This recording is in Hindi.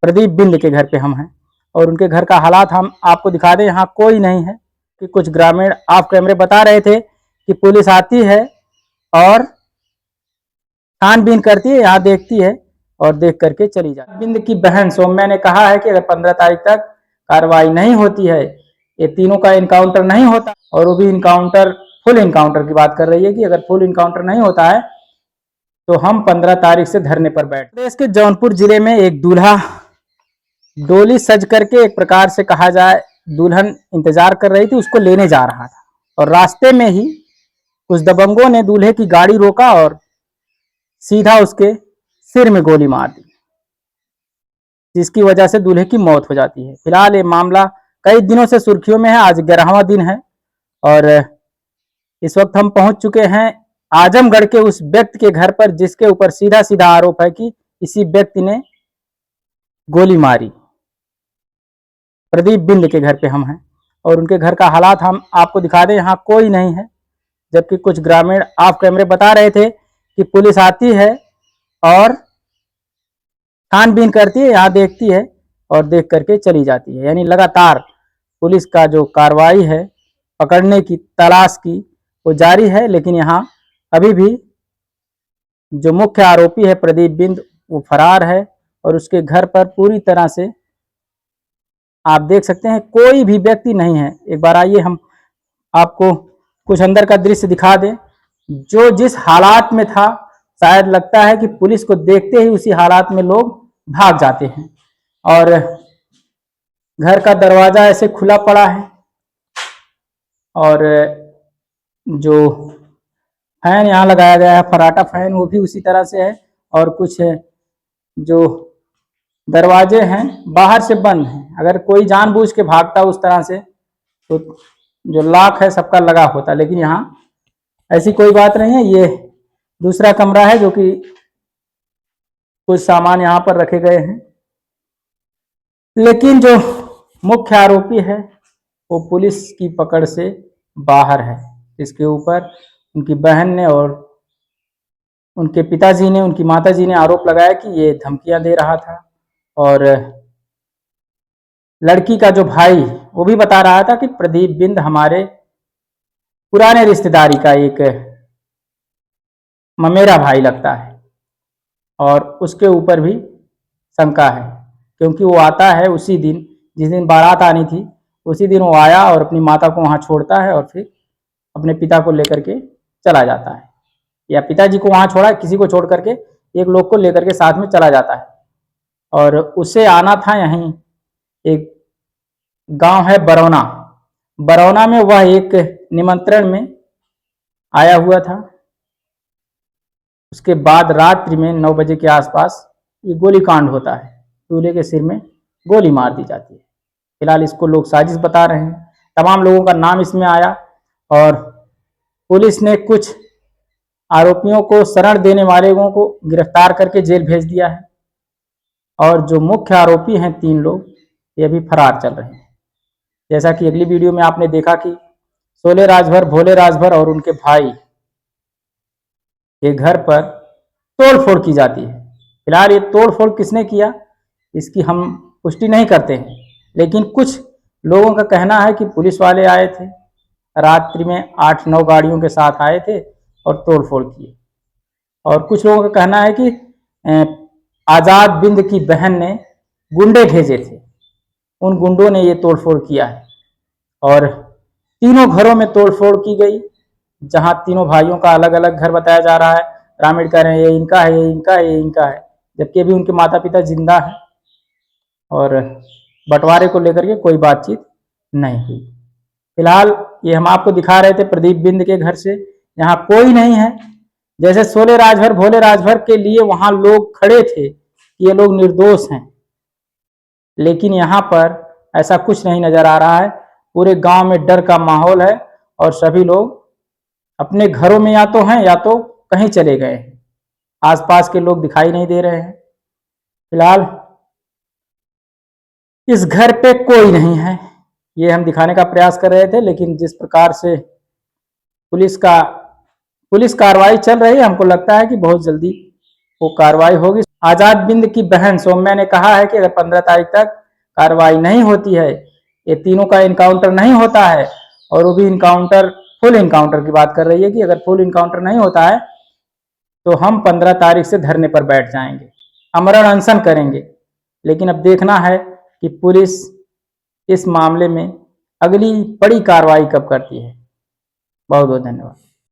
प्रदीप बिंद के घर पे हम हैं और उनके घर का हालात हम आपको दिखा दें। यहाँ कोई नहीं है कि कुछ ग्रामीण ऑफ कैमरे बता रहे थे कि पुलिस आती है और छानबीन करती है, यहाँ देखती है और देख करके चली जाती है। बिंद की बहन सौम्या ने कहा है कि अगर 15 तारीख तक कार्रवाई नहीं होती है, ये तीनों का इनकाउंटर नहीं होता, और वो भी इनकाउंटर फुल इनकाउंटर की बात कर रही है कि अगर फुल इनकाउंटर नहीं होता है तो हम 15 तारीख से धरने पर बैठ। प्रदेश के जौनपुर जिले में एक दूल्हा डोली सज करके, एक प्रकार से कहा जाए दुल्हन इंतजार कर रही थी, उसको लेने जा रहा था और रास्ते में ही कुछ दबंगों ने दूल्हे की गाड़ी रोका और सीधा उसके सिर में गोली मार दी, जिसकी वजह से दूल्हे की मौत हो जाती है। फिलहाल ये मामला कई दिनों से सुर्खियों में है। आज 11वां दिन है और इस वक्त हम पहुंच चुके हैं आजमगढ़ के उस व्यक्ति के घर पर जिसके ऊपर सीधा सीधा आरोप है कि इसी व्यक्ति ने गोली मारी। प्रदीप बिंद के घर पे हम हैं और उनके घर का हालात हम आपको दिखा दें। यहाँ कोई नहीं है, जबकि कुछ ग्रामीण ऑफ कैमरे बता रहे थे कि पुलिस आती है और छानबीन करती है, यहाँ देखती है और देख करके चली जाती है। यानी लगातार पुलिस का जो कार्रवाई है पकड़ने की, तलाश की, वो जारी है। लेकिन यहाँ अभी भी जो मुख्य आरोपी है प्रदीप बिंद, वो फरार है और उसके घर पर पूरी तरह से आप देख सकते हैं कोई भी व्यक्ति नहीं है। एक बार आइए हम आपको कुछ अंदर का दृश्य दिखा दें। जो जिस हालात में था, शायद लगता है कि पुलिस को देखते ही उसी हालात में लोग भाग जाते हैं और घर का दरवाजा ऐसे खुला पड़ा है और जो फैन यहाँ लगाया गया है, फराटा फैन, वो भी उसी तरह से है और कुछ जो दरवाजे हैं बाहर से बंद हैं। अगर कोई जानबूझ के भागता उस तरह से तो जो लॉक है सबका लगा होता, लेकिन यहाँ ऐसी कोई बात नहीं है। ये दूसरा कमरा है जो कि कुछ सामान यहाँ पर रखे गए हैं, लेकिन जो मुख्य आरोपी है वो पुलिस की पकड़ से बाहर है। इसके ऊपर उनकी बहन ने और उनके पिताजी ने, उनकी माताजी ने आरोप लगाया कि ये धमकियां दे रहा था और लड़की का जो भाई वो भी बता रहा था कि प्रदीप बिंद हमारे पुराने रिश्तेदारी का एक ममेरा भाई लगता है और उसके ऊपर भी शंका है, क्योंकि वो आता है उसी दिन जिस दिन बारात आनी थी, उसी दिन वो आया और अपनी माता को वहाँ छोड़ता है और फिर अपने पिता को लेकर के चला जाता है, या पिताजी को वहाँ छोड़ा, किसी को छोड़ करके एक लोग को लेकर के साथ में चला जाता है। और उसे आना था यहीं एक गांव है बरौना, बरौना में वह एक निमंत्रण में आया हुआ था। उसके बाद रात्रि में 9 बजे के आसपास ये गोलीकांड होता है, दूल्हे के सिर में गोली मार दी जाती है। फिलहाल इसको लोग साजिश बता रहे हैं, तमाम लोगों का नाम इसमें आया और पुलिस ने कुछ आरोपियों को, शरण देने वाले लोगों को गिरफ्तार करके जेल भेज दिया है और जो मुख्य आरोपी हैं 3 लोग, ये अभी फरार चल रहे हैं। जैसा कि अगली वीडियो में आपने देखा कि शोले राजभर, भोले राजभर और उनके भाई के घर पर तोड़फोड़ की जाती है। फिलहाल ये तोड़फोड़ किसने किया इसकी हम पुष्टि नहीं करते हैं, लेकिन कुछ लोगों का कहना है कि पुलिस वाले आए थे, रात्रि में 8-9 गाड़ियों के साथ आए थे और तोड़फोड़ किए। और कुछ लोगों का कहना है कि आजाद बिंद की बहन ने गुंडे भेजे थे, उन गुंडों ने ये तोड़फोड़ किया है और तीनों घरों में तोड़फोड़ की गई, जहां तीनों भाइयों का अलग अलग घर बताया जा रहा है। ग्रामीण कह रहे हैं ये इनका है, ये इनका है, ये इनका है, जबकि अभी उनके माता पिता जिंदा है और बंटवारे को लेकर के कोई बातचीत नहीं हुई। फिलहाल ये हम आपको दिखा रहे थे प्रदीप बिंद के घर से, यहाँ कोई नहीं है। जैसे शोले राजभर, भोले राजभर के लिए वहां लोग खड़े थे कि ये लोग निर्दोष हैं, लेकिन यहाँ पर ऐसा कुछ नहीं नजर आ रहा है। पूरे गांव में डर का माहौल है और सभी लोग अपने घरों में या तो हैं या तो कहीं चले गए हैं, आसपास के लोग दिखाई नहीं दे रहे हैं। फिलहाल इस घर पे कोई नहीं है, ये हम दिखाने का प्रयास कर रहे थे, लेकिन जिस प्रकार से पुलिस कार्रवाई चल रही है, हमको लगता है कि बहुत जल्दी वो कार्रवाई होगी। आजाद बिंद की बहन सौम्या ने कहा है कि अगर 15 तारीख तक कार्रवाई नहीं होती है, ये तीनों का इनकाउंटर नहीं होता है, और वो भी इनकाउंटर फुल इनकाउंटर की बात कर रही है कि अगर फुल इनकाउंटर नहीं होता है तो हम 15 तारीख से धरने पर बैठ जाएंगे, आमरण अनशन करेंगे। लेकिन अब देखना है कि पुलिस इस मामले में अगली बड़ी कार्रवाई कब करती है। बहुत बहुत धन्यवाद।